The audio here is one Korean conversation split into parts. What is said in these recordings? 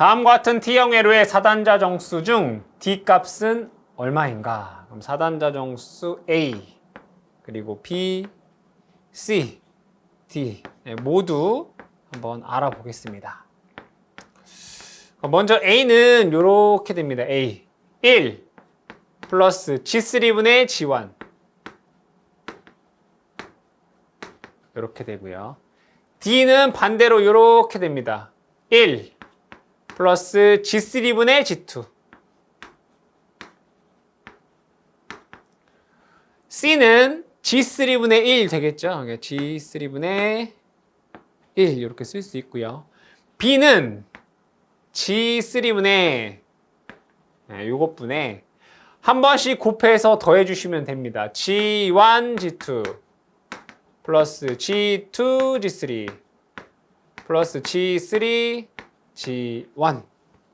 다음과 같은 T형 회로의 4단자 정수 중 D 값은 얼마인가? 그럼 4단자 정수 A, 그리고 B, C, D 모두 한번 알아보겠습니다. 먼저 A는 이렇게 됩니다. A 1 플러스 G3분의 G1 이렇게 되고요. D는 반대로 이렇게 됩니다. 1 플러스 G3분의 G2. C는 G3분의 1 되겠죠. G3분의 1 이렇게 쓸 수 있고요. B는 G3분의 요것분에 한 번씩 곱해서 더해 주시면 됩니다. G1, G2 플러스 G2, G3 플러스 G3, G1.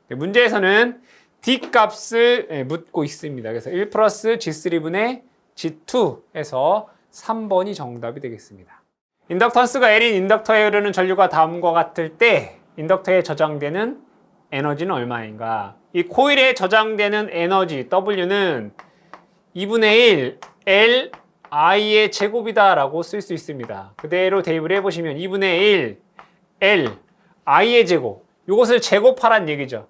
문제에서는 D 값을 묻고 있습니다. 그래서 1 플러스 G3분의 G2 해서 3번이 정답이 되겠습니다. 인덕턴스가 L인 인덕터에 흐르는 전류가 다음과 같을 때 인덕터에 저장되는 에너지는 얼마인가? 이 코일에 저장되는 에너지 W는 2분의 1 L I의 제곱이다 라고 쓸 수 있습니다. 그대로 대입을 해보시면 2분의 1 L I의 제곱, 이것을 제곱하란 얘기죠.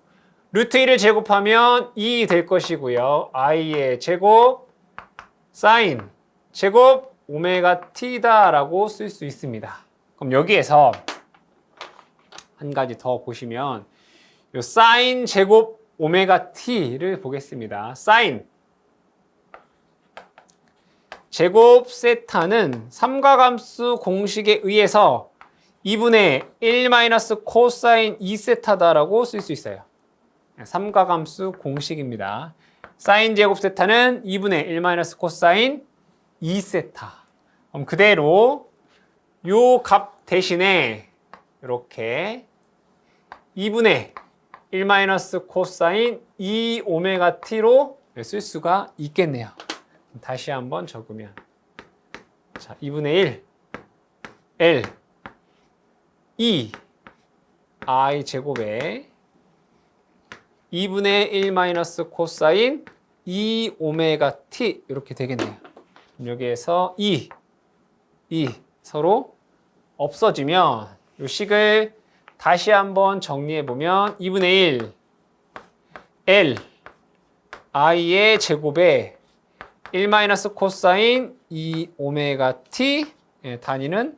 루트 1을 제곱하면 2 될 것이고요. I의 제곱 사인 제곱 오메가 T다 라고 쓸 수 있습니다. 그럼 여기에서 한 가지 더 보시면 요 사인 제곱 오메가 T를 보겠습니다. 사인 제곱 세타는 삼각함수 공식에 의해서 2분의 1 마이너스 코사인 2세타다라고 쓸 수 있어요. 삼각함수 공식입니다. 사인 제곱 세타는 2분의 1 마이너스 코사인 2세타. 그럼 그대로 요 값 대신에 이렇게 2분의 1 마이너스 코사인 2 오메가 t로 쓸 수가 있겠네요. 다시 한번 적으면 자 2분의 1 L 2 I 제곱에 2분의 1 마이너스 코사인 2 오메가 t 이렇게 되겠네요. 여기에서 2 서로 없어지면 이 식을 다시 한번 정리해보면 2분의 1 L I의 제곱에 1 마이너스 코사인 2 오메가 t 단위는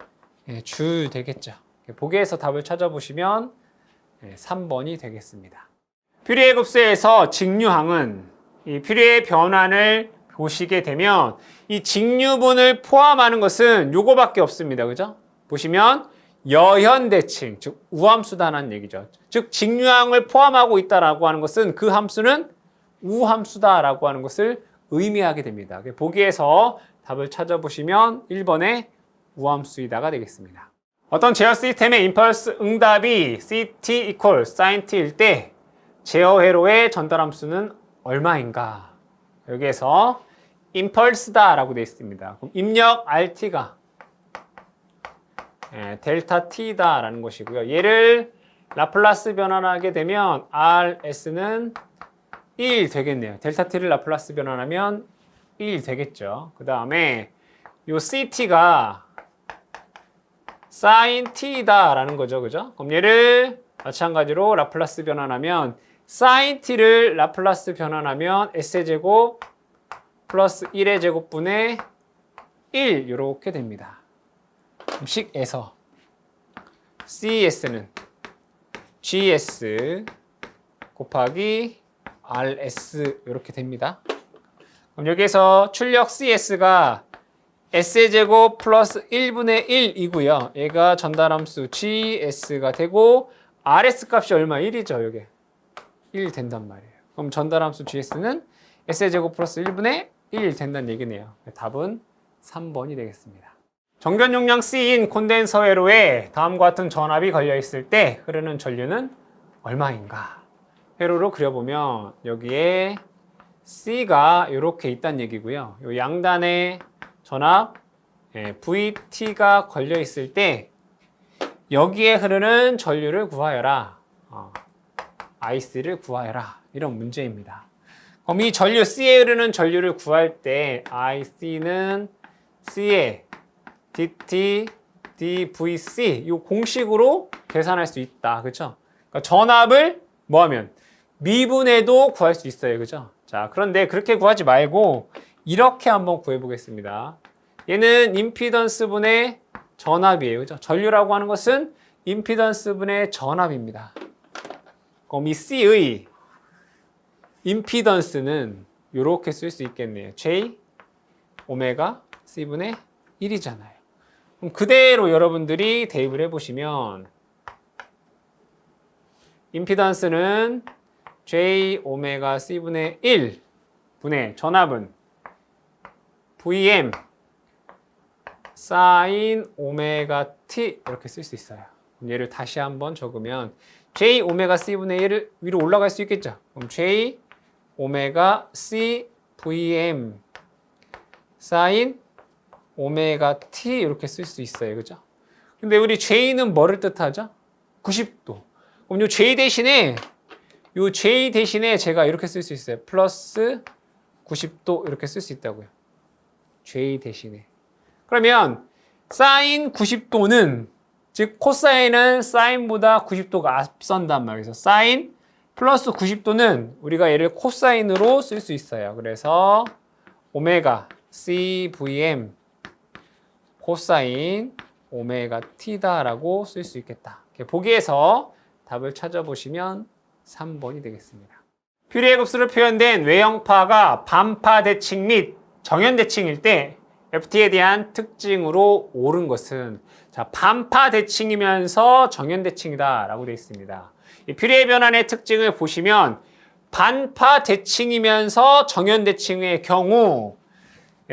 줄 되겠죠. 보기에서 답을 찾아보시면 3번이 되겠습니다. 퓨리에 급수에서 직류항은 이 퓨리의 변환을 보시게 되면 이 직류분을 포함하는 것은 요거밖에 없습니다. 그죠? 보시면 여현대칭, 즉 우함수다라는 얘기죠. 즉 직류항을 포함하고 있다라고 하는 것은 그 함수는 우함수다라고 하는 것을 의미하게 됩니다. 보기에서 답을 찾아보시면 1번의 우함수이다가 되겠습니다. 어떤 제어 시스템의 임펄스 응답이 CT equal sin t일 때 제어 회로의 전달함수는 얼마인가? 여기에서 임펄스다라고 되어 있습니다. 그럼 입력 RT가 델타 T다라는 것이고요. 얘를 라플라스 변환하게 되면 RS는 1 되겠네요. 델타 T를 라플라스 변환하면 1 되겠죠. 그 다음에 요 CT가 sin T다라는 거죠. 그죠? 그럼 얘를 마찬가지로 라플라스 변환하면 sin T를 라플라스 변환하면 S제곱 플러스 1의 제곱분의 1 이렇게 됩니다. 식에서 CS는 GS 곱하기 RS 이렇게 됩니다. 그럼 여기에서 출력 CS가 S제곱 플러스 1분의 1이고요. 얘가 전달함수 GS가 되고 RS 값이 얼마? 1이죠. 여기 1 된단 말이에요. 그럼 전달함수 GS는 S제곱 플러스 1분의 1 된다는 얘기네요. 답은 3번이 되겠습니다. 정변 용량 C인 콘덴서 회로에 다음과 같은 전압이 걸려 있을 때 흐르는 전류는 얼마인가? 회로로 그려보면 여기에 C가 이렇게 있다는 얘기고요. 이 양단에 전압 VT가 걸려 있을 때 여기에 흐르는 전류를 구하여라. IC를 구하여라. 이런 문제입니다. 그럼 이 전류 C에 흐르는 전류를 구할 때 IC는 C에 DT DVC 이 공식으로 계산할 수 있다. 그렇죠? 그러니까 전압을 뭐 하면 미분해도 구할 수 있어요. 그죠? 자, 그런데 그렇게 구하지 말고 이렇게 한번 구해 보겠습니다. 얘는 임피던스 분의 전압이에요. 그죠? 전류라고 하는 것은 임피던스 분의 전압입니다. 그럼 이 C의 임피던스는 이렇게 쓸 수 있겠네요. J 오메가 C분의 1이잖아요. 그럼 그대로 여러분들이 대입을 해보시면 임피던스는 J 오메가 C분의 1 분의 전압은 VM 사인 오메가 T 이렇게 쓸 수 있어요. 얘를 다시 한번 적으면 J 오메가 C분의 1을 위로 올라갈 수 있겠죠. 그럼 J 오메가 C VM 사인 오메가 T 이렇게 쓸 수 있어요. 그죠? 근데 우리 J는 뭐를 뜻하죠? 90도. 그럼 요 J 대신에 제가 이렇게 쓸 수 있어요. 플러스 90도 이렇게 쓸 수 있다고요. J 대신에. 그러면 사인 90도는 즉 코사인은 사인보다 90도가 앞선단 말이에요. 사인 플러스 90도는 우리가 얘를 코사인으로 쓸 수 있어요. 그래서 오메가 CVM 코사인 오메가 T다라고 쓸 수 있겠다. 보기에서 답을 찾아보시면 3번이 되겠습니다. 퓨리에 급수로 표현된 외형파가 반파 대칭 및 정연 대칭일 때 FT에 대한 특징으로 옳은 것은 자, 반파 대칭이면서 정연 대칭이다라고 되어 있습니다. 이 퓨리에 변환의 특징을 보시면 반파 대칭이면서 정연 대칭의 경우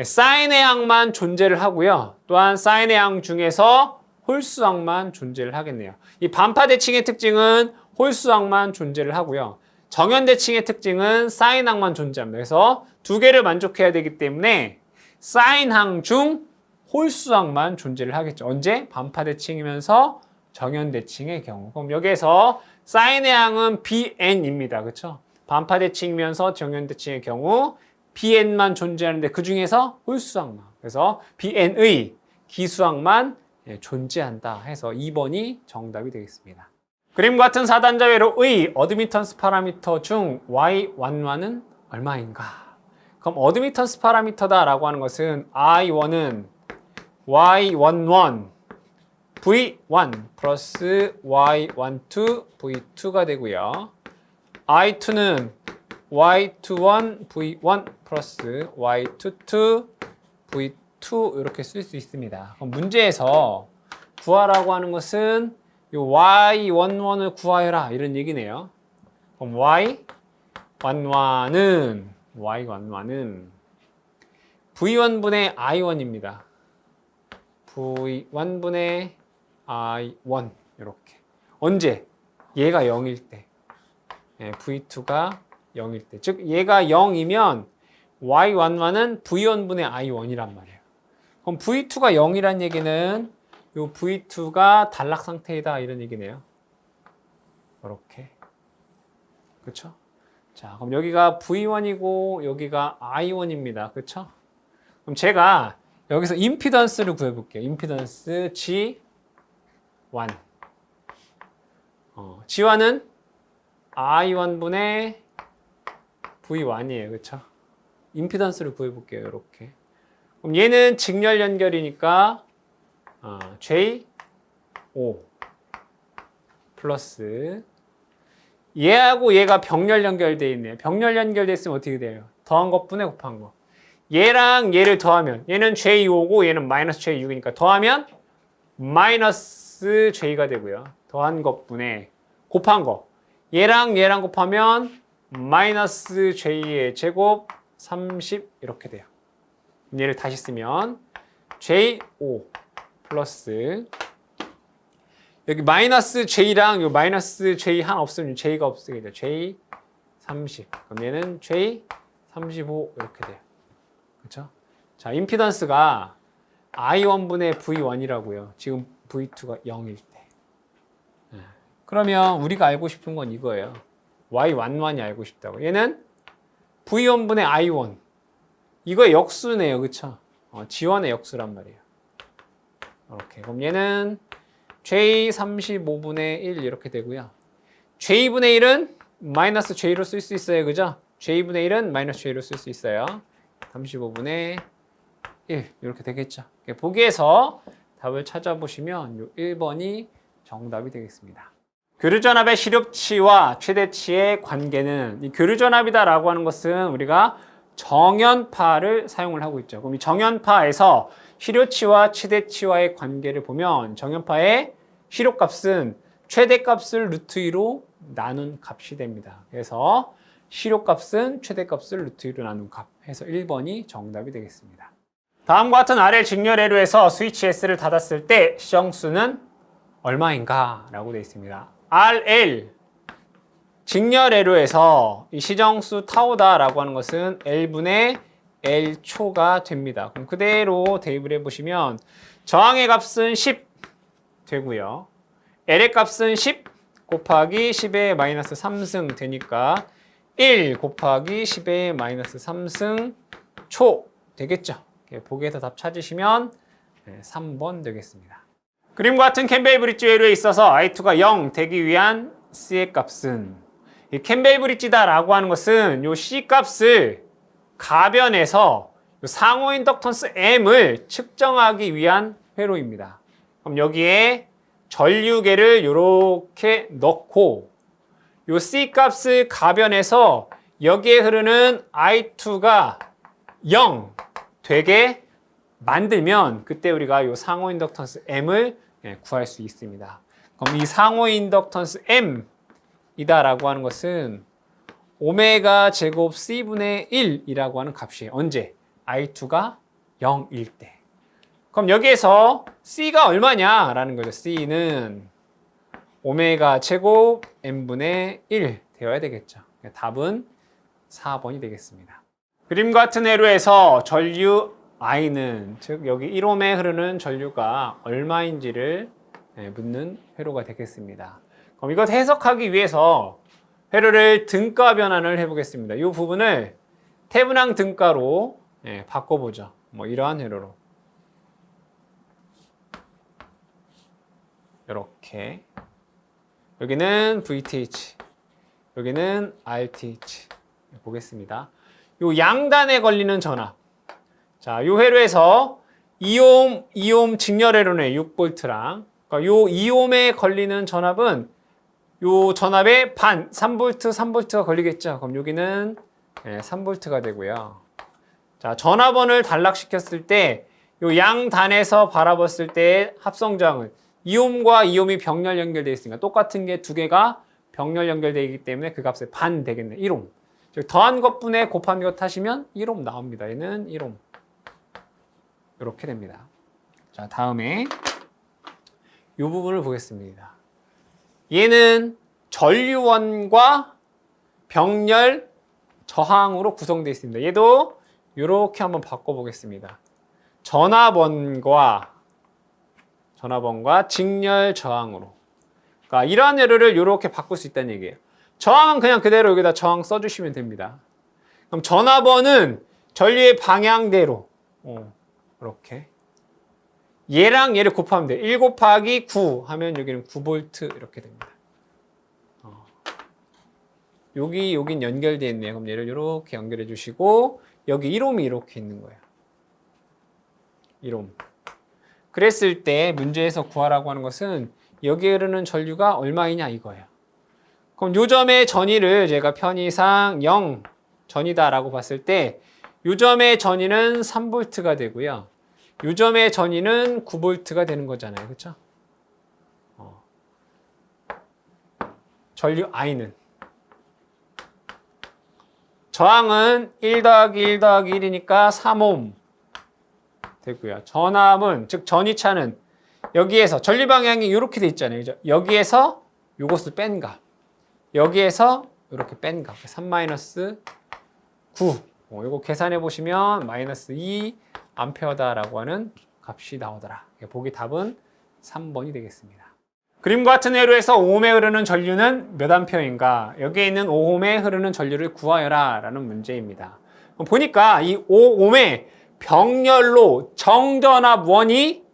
사인의 항만 존재를 하고요. 또한 사인의 항 중에서 홀수항만 존재를 하겠네요. 이 반파 대칭의 특징은 홀수항만 존재를 하고요. 정연 대칭의 특징은 사인항만 존재합니다. 그래서 두 개를 만족해야 되기 때문에 사인항 중 홀수항만 존재를 하겠죠. 언제? 반파 대칭이면서 정연 대칭의 경우. 그럼 여기에서 사인의 항은 BN입니다. 그렇죠? 반파 대칭이면서 정연 대칭의 경우 BN만 존재하는데 그 중에서 홀수항만. 그래서 BN의 기수항만 존재한다 해서 2번이 정답이 되겠습니다. 그림과 같은 4단자 회로의 어드미턴스 파라미터 중 Y11은 얼마인가? 그럼 어드미턴스 파라미터다라고 하는 것은 I1은 Y11 V1 플러스 Y12 V2가 되고요. I2는 Y21 V1 플러스 Y22 V2 이렇게 쓸 수 있습니다. 그럼 문제에서 구하라고 하는 것은 이 Y11을 구하여라 이런 얘기네요. 그럼 Y11은 V1분의 I1입니다. V1분의 I1 이렇게. 언제? 얘가 0일 때. V2가 0일 때. 즉 얘가 0이면 Y11은 V1분의 I1이란 말이에요. 그럼 V2가 0이란 얘기는 요 V2가 단락 상태이다 이런 얘기네요. 이렇게. 그렇죠? 자, 그럼 여기가 V1이고 여기가 I1입니다. 그렇죠? 그럼 제가 여기서 임피던스를 구해 볼게요. 임피던스 G1. G1은 I1분의 V1이에요. 그렇죠? 임피던스를 구해 볼게요. 이렇게. 그럼 얘는 직렬 연결이니까 J5 플러스 얘하고 얘가 병렬 연결되어 있네요. 병렬 연결되어 있으면 어떻게 돼요? 더한 것분에 곱한 거. 얘랑 얘를 더하면 얘는 J5고 얘는 마이너스 J6이니까 더하면 마이너스 J가 되고요. 더한 것분에 곱한 거. 얘랑 얘랑 곱하면 마이너스 J의 제곱 30 이렇게 돼요. 얘를 다시 쓰면 J5 플러스 여기 마이너스 J랑 요 마이너스 J 하나 없으면 J가 없으게 돼요. J30. 그럼 얘는 J35 이렇게 돼요. 그렇죠? 자, 임피던스가 I1분의 V1이라고요. 지금 V2가 0일 때. 그러면 우리가 알고 싶은 건 이거예요. Y11이 알고 싶다고. 얘는 V1분의 I1. 이거 역수네요. 그쵸? G1의 역수란 말이에요. 이렇게. 그럼 얘는 J35분의 1 이렇게 되고요. J분의 1은 마이너스 J로 쓸 수 있어요. 그죠? J분의 1은 마이너스 J로 쓸 수 있어요. 35분의 1 이렇게 되겠죠. 보기에서 답을 찾아보시면 요 1번이 정답이 되겠습니다. 교류전압의 시력치와 최대치의 관계는 이 교류전압이다라고 하는 것은 우리가 정연파를 사용을 하고 있죠. 그럼 이 정연파에서 시료치와 최대치와의 관계를 보면 정연파의 시료값은 최대값을 루트 2로 나눈 값이 됩니다. 그래서 시료값은 최대값을 루트 2로 나눈 값 해서 1번이 정답이 되겠습니다. 다음과 같은 RL 직렬회로에서 스위치 S를 닫았을 때 시정수는 얼마인가? 라고 되어 있습니다. RL 직렬회로에서 이 시정수 타오다라고 하는 것은 L분의 L초가 됩니다. 그럼 그대로 대입을 해보시면 저항의 값은 10 되고요. L의 값은 10 곱하기 10의 마이너스 3승 되니까 1 곱하기 10의 마이너스 3승 초 되겠죠. 보기에서 답 찾으시면 3번 되겠습니다. 그림과 같은 캠벨 브릿지 회로에 있어서 I2가 0 되기 위한 C의 값은 이 캠벨 브릿지다라고 하는 것은 요 C 값을 가변해서 상호 인덕턴스 M을 측정하기 위한 회로입니다. 그럼 여기에 전류계를 이렇게 넣고 요 C 값을 가변해서 여기에 흐르는 I2가 0 되게 만들면 그때 우리가 요 상호 인덕턴스 M을 구할 수 있습니다. 그럼 이 상호 인덕턴스 M이다라고 하는 것은 오메가 제곱 C분의 1이라고 하는 값이에요. 언제? I2가 0일 때. 그럼 여기에서 C가 얼마냐라는 거죠. C는 오메가 제곱 M분의 1 되어야 되겠죠. 답은 4번이 되겠습니다. 그림과 같은 회로에서 전류 I는 즉 여기 1옴에 흐르는 전류가 얼마인지를 묻는 회로가 되겠습니다. 그럼 이것 해석하기 위해서 회로를 등가 변환을 해보겠습니다. 이 부분을 태분항 등가로 바꿔보죠. 뭐 이러한 회로로 이렇게 여기는 VTH 여기는 RTH 보겠습니다. 요 양단에 걸리는 전압. 자, 요 회로에서 2옴 직렬회로네 6V랑 그러니까 요 2옴에 걸리는 전압은 요 전압의 반 3V가 걸리겠죠. 그럼 여기는 3V가 되고요. 자, 전압원을 단락시켰을 때 요 양단에서 바라봤을 때 합성저항은 2옴과 2옴이 병렬 연결되어 있으니까 똑같은 게 두 개가 병렬 연결되어 있기 때문에 그 값의 반 되겠네. 1옴. 즉 더한 것분에 곱한 것 하시면 1옴 나옵니다. 얘는 1옴. 이렇게 됩니다. 자, 다음에 이 부분을 보겠습니다. 얘는 전류원과 병렬 저항으로 구성되어 있습니다. 얘도 이렇게 한번 바꿔보겠습니다. 전압원과 직렬 저항으로. 그러니까 이러한 회로를 이렇게 바꿀 수 있다는 얘기예요. 저항은 그냥 그대로 여기다 저항 써주시면 됩니다. 그럼 전압원은 전류의 방향대로 이렇게 얘랑 얘를 곱하면 돼요. 1 곱하기 9 하면 여기는 9V 이렇게 됩니다. 여긴 연결되어 있네요. 그럼 얘를 이렇게 연결해 주시고 여기 1옴이 이렇게 있는 거예요. 1옴. 그랬을 때 문제에서 구하라고 하는 것은 여기에 흐르는 전류가 얼마이냐 이거예요. 그럼 요점의 전위를 제가 편의상 0 전이다라고 봤을 때 요점의 전위는 3V가 되고요. 요점의 전위는 9V가 되는 거잖아요. 그렇죠? 전류 I는 저항은 1 더하기 1 더하기 1이니까 3옴 되고요. 전압은 즉 전위차는 여기에서 전류 방향이 이렇게 돼 있잖아요. 그죠? 여기에서 이것을 뺀 값. 여기에서 이렇게 뺀 값. 3-9. 이거 계산해 보시면 마이너스 2 암페어다라고 하는 값이 나오더라. 보기 답은 3번이 되겠습니다. 그림과 같은 회로에서 5홈에 흐르는 전류는 몇 암페어인가? 여기에 있는 5홈에 흐르는 전류를 구하여라 라는 문제입니다. 보니까 이 5홈에 병렬로 정전압원이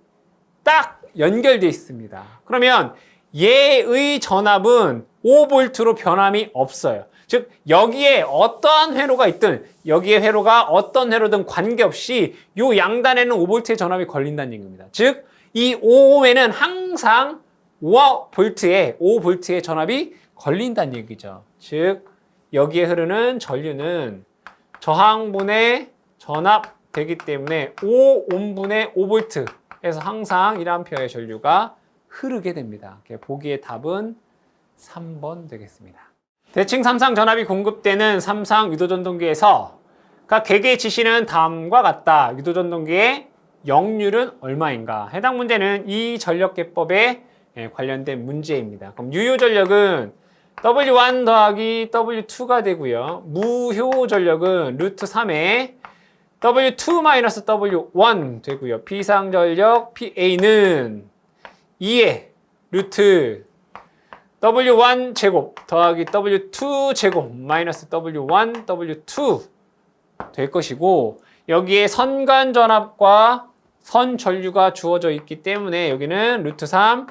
딱 연결되어 있습니다. 그러면 얘의 전압은 5V로 변함이 없어요. 즉 여기에 어떠한 회로가 있든 여기에 회로가 어떤 회로든 관계없이 이 양단에는 5V의 전압이 걸린다는 얘기입니다. 즉 이 5홈에는 항상 5V의 전압이 걸린다는 얘기죠. 즉 여기에 흐르는 전류는 저항분의 전압되기 때문에 5옴분의 5V에서 항상 1A의 전류가 흐르게 됩니다. 보기의 답은 3번 되겠습니다. 대칭 3상 전압이 공급되는 3상 유도전동기에서 각 개개의 지시는 다음과 같다. 유도전동기의 역률은 얼마인가? 해당 문제는 이 전력계법에 관련된 문제입니다. 그럼 유효전력은 W1 더하기 W2가 되고요. 무효전력은 루트 3에 W2 마이너스 W1 되고요. 비상전력 PA는 2에 루트 W1 제곱 더하기 W2 제곱 마이너스 W1 W2 될 것이고 여기에 선간전압과 선전류가 주어져 있기 때문에 여기는 루트 3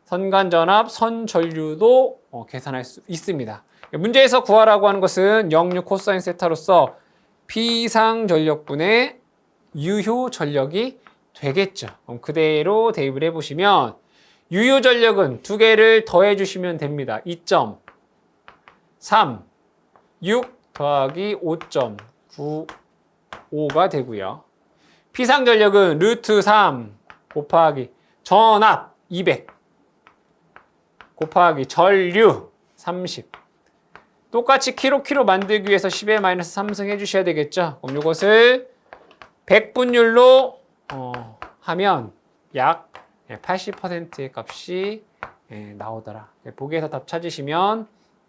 선간전압, 선전류도 계산할 수 있습니다. 문제에서 구하라고 하는 것은 0,6 코사인 세타로서 비상전력분의 유효전력이 되겠죠. 그럼 그대로 대입을 해보시면 유효전력은 두 개를 더해 주시면 됩니다. 2.36 더하기 5.95가 되고요. 비상전력은 루트 3 곱하기 전압 200 곱하기 전류 30 똑같이 키로 만들기 위해서 10의 마이너스 3승 해주셔야 되겠죠. 그럼 이것을 100분율로 하면 약 80%의 값이 나오더라. 보기에서 답 찾으시면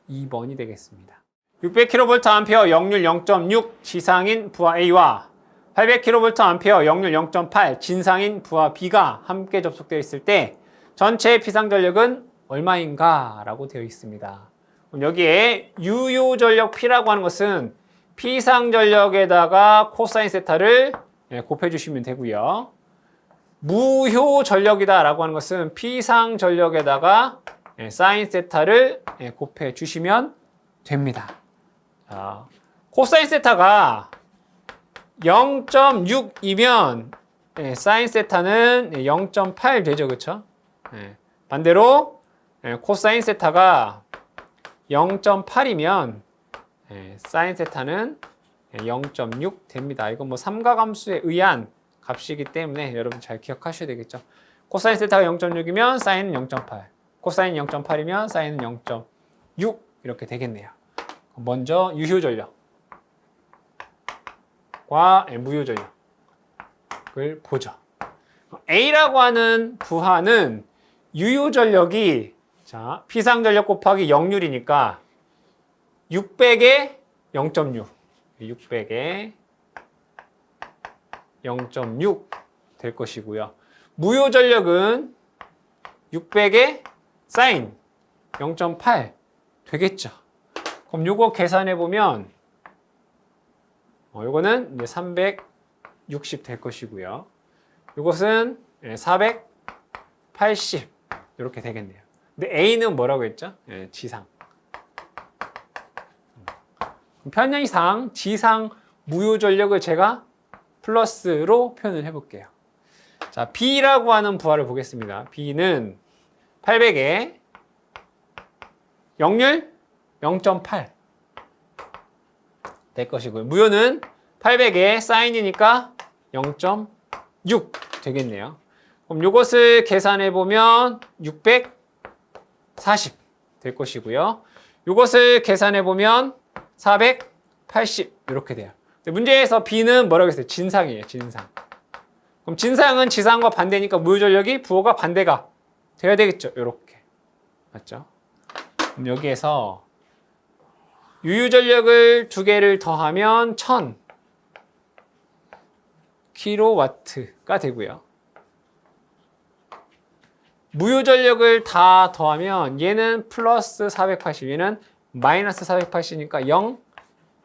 2번이 되겠습니다. 600kVA 역률 0.6 지상인 부하 A와 800kVA 역률 0.8 진상인 부하 B가 함께 접속되어 있을 때 전체 비상전력은 얼마인가? 라고 되어 있습니다. 그럼 여기에 유효전력 P라고 하는 것은 비상전력에다가 코사인 세타를 곱해주시면 되고요. 무효전력이다 라고 하는 것은 비상전력에다가 사인 세타를 곱해주시면 됩니다. 자, 코사인 세타가 0.6이면 사인 세타는 0.8 되죠. 그쵸? 반대로 코사인 세타가 0.8이면 사인 세타는 0.6 됩니다. 이건 뭐 삼각함수에 의한 값이기 때문에 여러분 잘 기억하셔야 되겠죠. 코사인 세타가 0.6이면 사인은 0.8, 코사인 0.8이면 사인은 0.6 이렇게 되겠네요. 먼저 유효전력과 무효전력을 보죠. A라고 하는 부하는 유효전력이 자, 비상전력 곱하기 역률이니까 600에 0.6 600에 0.6 될 것이고요. 무효전력은 600에 사인 0.8 되겠죠. 그럼 요거 계산해 보면 요거는 이제 360 될 것이고요. 요것은 480 이렇게 되겠네요. 근데 A는 뭐라고 했죠? 지상. 편의상 지상 무효전력을 제가 플러스로 표현을 해볼게요. 자, B라고 하는 부하를 보겠습니다. B는 800에 역률 0.8 될 것이고요. 무효는 800에 사인이니까 0.6 되겠네요. 그럼 이것을 계산해 보면 640 될 것이고요. 이것을 계산해 보면 480 이렇게 돼요. 문제에서 B는 뭐라고 했어요? 진상이에요. 진상. 그럼 진상은 지상과 반대니까 무효전력이 부호가 반대가 돼야 되겠죠. 이렇게. 맞죠? 그럼 여기에서 유효전력을 두 개를 더하면 1000 kW가 되고요. 무효 전력을 다 더하면 얘는 플러스 480, 얘는 마이너스 480이니까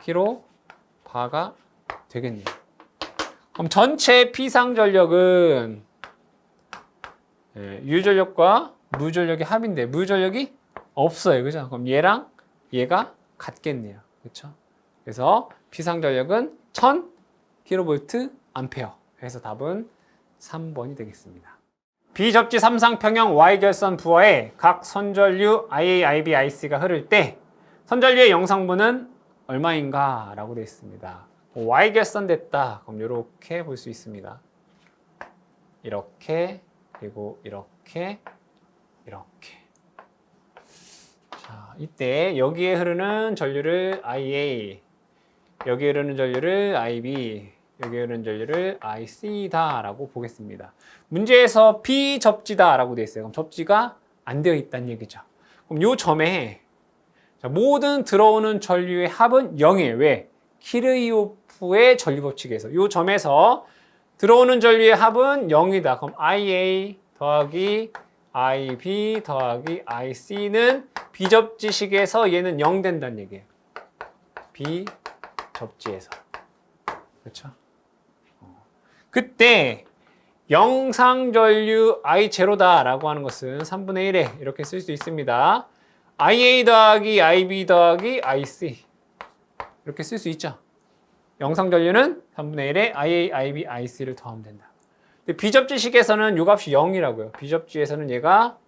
0kB가 되겠네요. 그럼 전체 피상 전력은 유전력과 무전력의 합인데 무전력이 없어요. 그죠? 그럼 얘랑 얘가 같겠네요. 그렇죠? 그래서 피상 전력은 1000kV 암페어. 그래서 답은 3번이 되겠습니다. 비접지 삼상평형 Y결선 부하에 각 선전류 IA, IB, IC가 흐를 때 선전류의 영상분은 얼마인가? 라고 되어 있습니다. Y결선 됐다. 그럼 이렇게 볼 수 있습니다. 이렇게, 그리고 이렇게, 이렇게. 자, 이때 여기에 흐르는 전류를 IA, 여기에 흐르는 전류를 IB, 여기에 흐르는 전류를 IC다 라고 보겠습니다. 문제에서 비접지다 라고 되어 있어요. 그럼 접지가 안 되어 있다는 얘기죠. 그럼 이 점에 모든 들어오는 전류의 합은 0이에요. 왜? 키르이호프의 전류 법칙에서 이 점에서 들어오는 전류의 합은 0이다. 그럼 IA 더하기 IB 더하기 IC는 비접지식에서 얘는 0 된다는 얘기예요. 비접지에서. 그렇죠? 그때 영상전류 I0다 라고 하는 것은 3분의 1에 이렇게 쓸 수 있습니다. IA 더하기 IB 더하기 IC 이렇게 쓸 수 있죠. 영상전류는 3분의 1에 IA, IB, IC를 더하면 된다. 근데 비접지식에서는 이 값이 0이라고요. 비접지에서는 얘가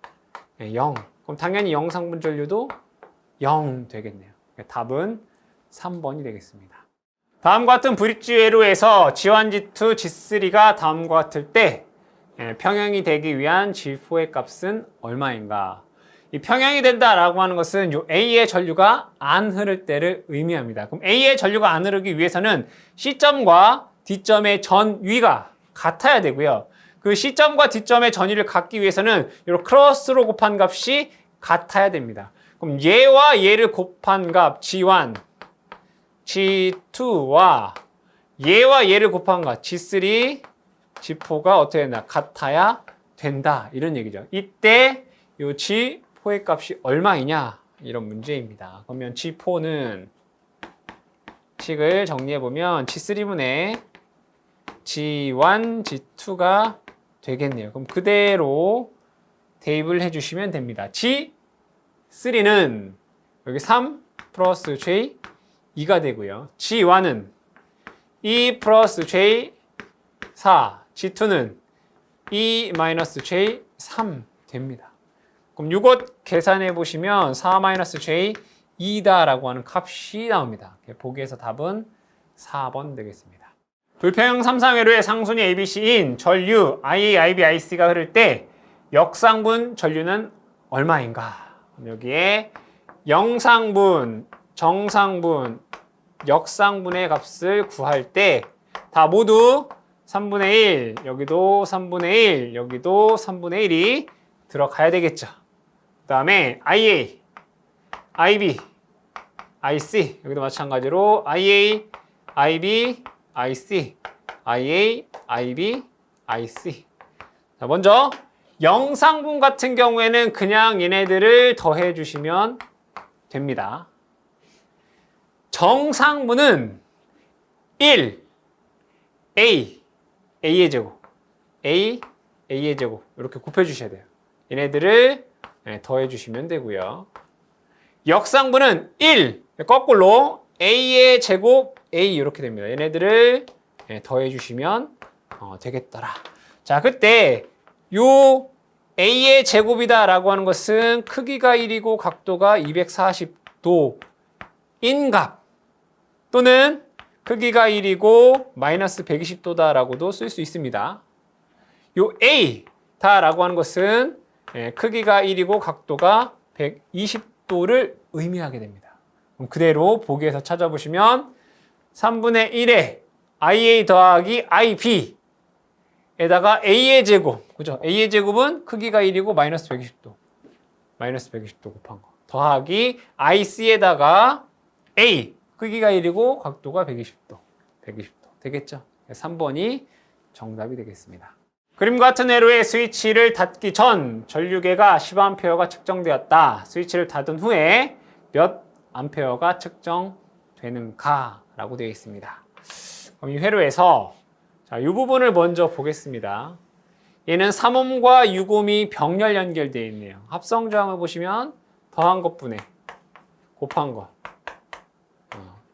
0. 그럼 당연히 영상분 전류도 0 되겠네요. 답은 3번이 되겠습니다. 다음과 같은 브릿지 회로에서 G1, G2, G3가 다음과 같을 때 평형이 되기 위한 G4의 값은 얼마인가? 이 평형이 된다라고 하는 것은 요 A의 전류가 안 흐를 때를 의미합니다. 그럼 A의 전류가 안 흐르기 위해서는 C점과 D점의 전위가 같아야 되고요. 그 C점과 D점의 전위를 갖기 위해서는 이 크로스로 곱한 값이 같아야 됩니다. 그럼 얘와 얘를 곱한 값 G1, G2와 얘와 얘를 곱한 것 G3, G4가 어떻게 되나 같아야 된다 이런 얘기죠. 이때 이 G4의 값이 얼마이냐 이런 문제입니다. 그러면 G4는 식을 정리해보면 G3분의 G1, G2가 되겠네요. 그럼 그대로 대입을 해주시면 됩니다. G3는 여기 3 플러스 J 2가 되고요. G1은 2 플러스 J 4, G2는 2 마이너스 J 3 됩니다. 그럼 이것 계산해 보시면 4 마이너스 J 2다 라고 하는 값이 나옵니다. 보기에서 답은 4번 되겠습니다. 불평형 삼상회로의 상순이 ABC인 전류 IA, IB, IC가 흐를 때 역상분 전류는 얼마인가? 여기에 영상분, 정상분, 역상분의 값을 구할 때 다 모두 3분의 1, 여기도 3분의 1, 여기도 3분의 1이 들어가야 되겠죠. 그 다음에 IA, IB, IC 여기도 마찬가지로 IA, IB, IC, IA, IB, IC. 자, 먼저 영상분 같은 경우에는 그냥 얘네들을 더해 주시면 됩니다. 정상분은 1, A, A의 제곱, A, A의 제곱 이렇게 곱해 주셔야 돼요. 얘네들을 더해 주시면 되고요. 역상분은 1, 거꾸로 A의 제곱, A 이렇게 됩니다. 얘네들을 더해 주시면 되겠더라. 자, 그때 요 A의 제곱이다 라고 하는 것은 크기가 1이고 각도가 240도인 값 또는 크기가 1이고 마이너스 120도다 라고도 쓸 수 있습니다. 요 A다 라고 하는 것은 크기가 1이고 각도가 120도를 의미하게 됩니다. 그럼 그대로 보기에서 찾아보시면 3분의 1에 IA 더하기 IB 에다가 A의 제곱, 그죠? A의 제곱은 크기가 1이고 마이너스 120도. 마이너스 120도 곱한 거. 더하기 IC에다가 A, 크기가 1이고 각도가 120도. 120도. 되겠죠? 3번이 정답이 되겠습니다. 그림 같은 회로의 스위치를 닫기 전 전류계가 10A가 측정되었다. 스위치를 닫은 후에 몇 암페어가 측정되는가? 라고 되어 있습니다. 그럼 이 회로에서 자, 이 부분을 먼저 보겠습니다. 얘는 3옴과 6옴이 병렬 연결되어 있네요. 합성 저항을 보시면 더한 것분에 곱한 것.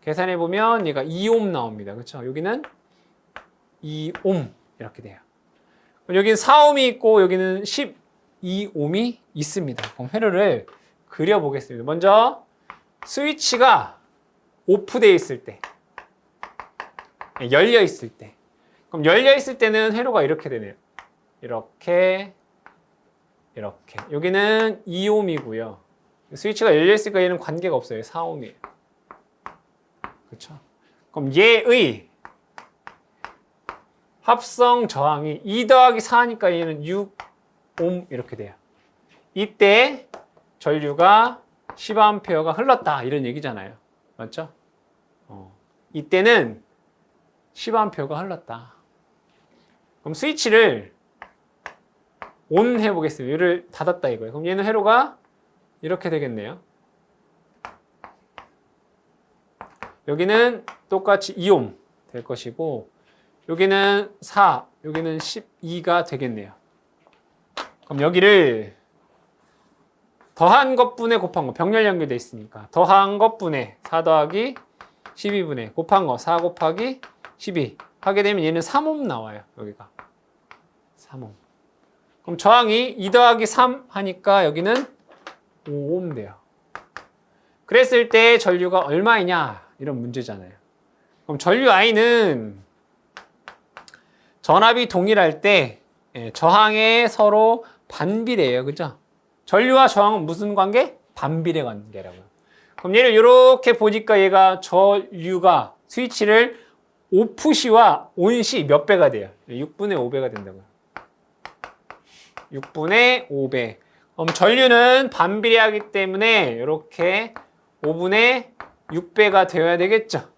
계산해 보면 얘가 2옴 나옵니다. 그렇죠? 여기는 2옴 이렇게 돼요. 여기는 4옴이 있고 여기는 12옴이 있습니다. 그럼 회로를 그려 보겠습니다. 먼저 스위치가 오프되어 있을 때, 열려 있을 때. 그럼 열려 있을 때는 회로가 이렇게 되네요. 이렇게. 여기는 2옴이고요. 스위치가 열려 있으니까 얘는 관계가 없어요. 4옴이에요. 그렇죠? 그럼 얘의 합성 저항이 2 더하기 4니까 얘는 6옴 이렇게 돼요. 이때 전류가 10A가 흘렀다 이런 얘기잖아요. 맞죠? 이때는 10A가 흘렀다. 그럼 스위치를 ON 해보겠습니다. 얘를 닫았다 이거예요. 그럼 얘는 회로가 이렇게 되겠네요. 여기는 똑같이 2옴 될 것이고 여기는 4, 여기는 12가 되겠네요. 그럼 여기를 더한 것분에 곱한 거, 병렬 연결되어 있으니까 더한 것분에 4 더하기 12분에 곱한 거 4 곱하기 12 하게 되면 얘는 3옴 나와요. 여기가 3옴. 그럼 저항이 2 더하기 3 하니까 여기는 5옴 돼요. 그랬을 때 전류가 얼마이냐 이런 문제잖아요. 그럼 전류 I는 전압이 동일할 때 저항에 서로 반비례해요. 그죠? 전류와 저항은 무슨 관계? 반비례 관계라고요. 그럼 얘를 이렇게 보니까 얘가 전류가 스위치를 오프시와 온시 몇 배가 돼요? 6분의 5배가 된다고요. 6분의 5배. 그럼 전류는 반비례하기 때문에 이렇게 5분의 6배가 되어야 되겠죠.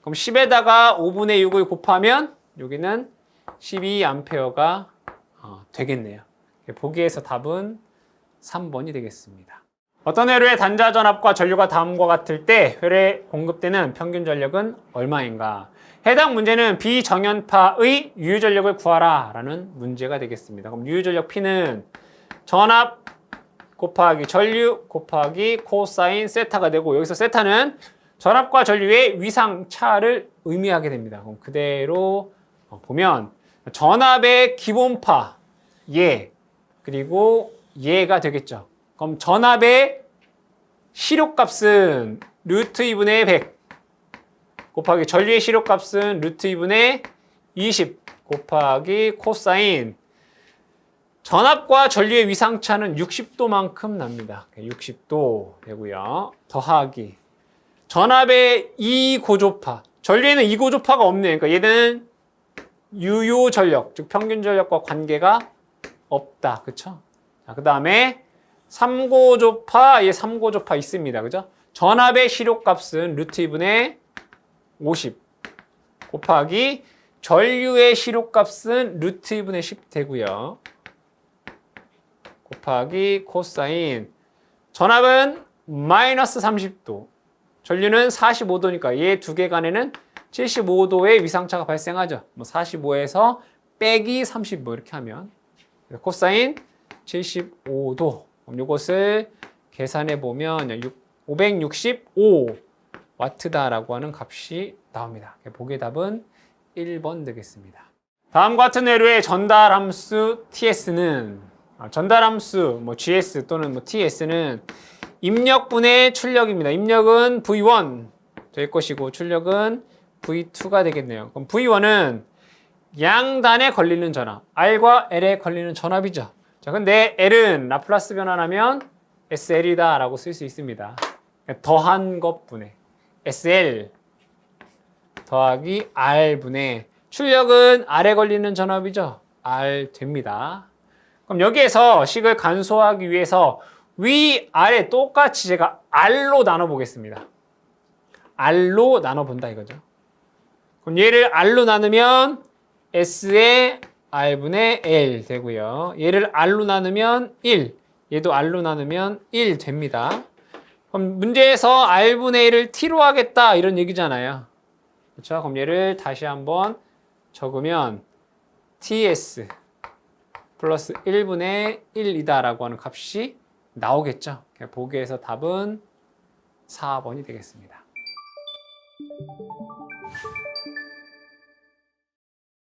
그럼 10에다가 5분의 6을 곱하면 여기는 12A가 되겠네요. 보기에서 답은 3번이 되겠습니다. 어떤 회로의 단자 전압과 전류가 다음과 같을 때 회로에 공급되는 평균 전력은 얼마인가? 해당 문제는 비정연파의 유효전력을 구하라 라는 문제가 되겠습니다. 그럼 유효전력 P는 전압 곱하기 전류 곱하기 코사인 세타가 되고 여기서 세타는 전압과 전류의 위상차를 의미하게 됩니다. 그럼 그대로 보면 전압의 기본파 예 그리고 예가 되겠죠. 그럼 전압의 실효값은 루트 2분의 100 곱하기 전류의 실효값은 루트 2분의 20 곱하기 코사인 전압과 전류의 위상차는 60도만큼 납니다. 60도 되고요. 더하기 전압의 이고조파 전류에는 이고조파가 없네. 그러니까 얘는 유효 전력, 즉 평균 전력과 관계가 없다. 그쵸? 자, 그 다음에 3고조파, 얘 3고조파 있습니다. 그죠? 전압의 실효값은 루트 2분의 50 곱하기 전류의 실효값은 루트 2분의 10 되고요. 곱하기 코사인 전압은 마이너스 30도 전류는 45도니까 얘 두 개 간에는 75도의 위상차가 발생하죠. 뭐 45에서 빼기 30 뭐 이렇게 하면 코사인 75도 이것을 계산해 보면 565W다라고 하는 값이 나옵니다. 보기의 답은 1번 되겠습니다. 다음과 같은 회로의 전달함수 TS는 전달함수 뭐 GS 또는 뭐 TS는 입력분의 출력입니다. 입력은 V1 될 것이고 출력은 V2가 되겠네요. 그럼 V1은 양단에 걸리는 전압, R과 L에 걸리는 전압이죠. 자, 근데 L은 라플라스 변환하면 SL이다 라고 쓸 수 있습니다. 더한 것분의 SL 더하기 R분의 출력은 R에 걸리는 전압이죠. R 됩니다. 그럼 여기에서 식을 간소화하기 위해서 위, 아래 똑같이 제가 R로 나눠보겠습니다. R로 나눠본다 이거죠. 그럼 얘를 R로 나누면 S에 R분의 L 되고요. 얘를 R로 나누면 1, 얘도 R로 나누면 1 됩니다. 그럼 문제에서 R분의 1을 T로 하겠다 이런 얘기잖아요. 그렇죠? 그럼 얘를 다시 한번 적으면 TS 플러스 1분의 1이다 라고 하는 값이 나오겠죠. 보기에서 답은 4번이 되겠습니다.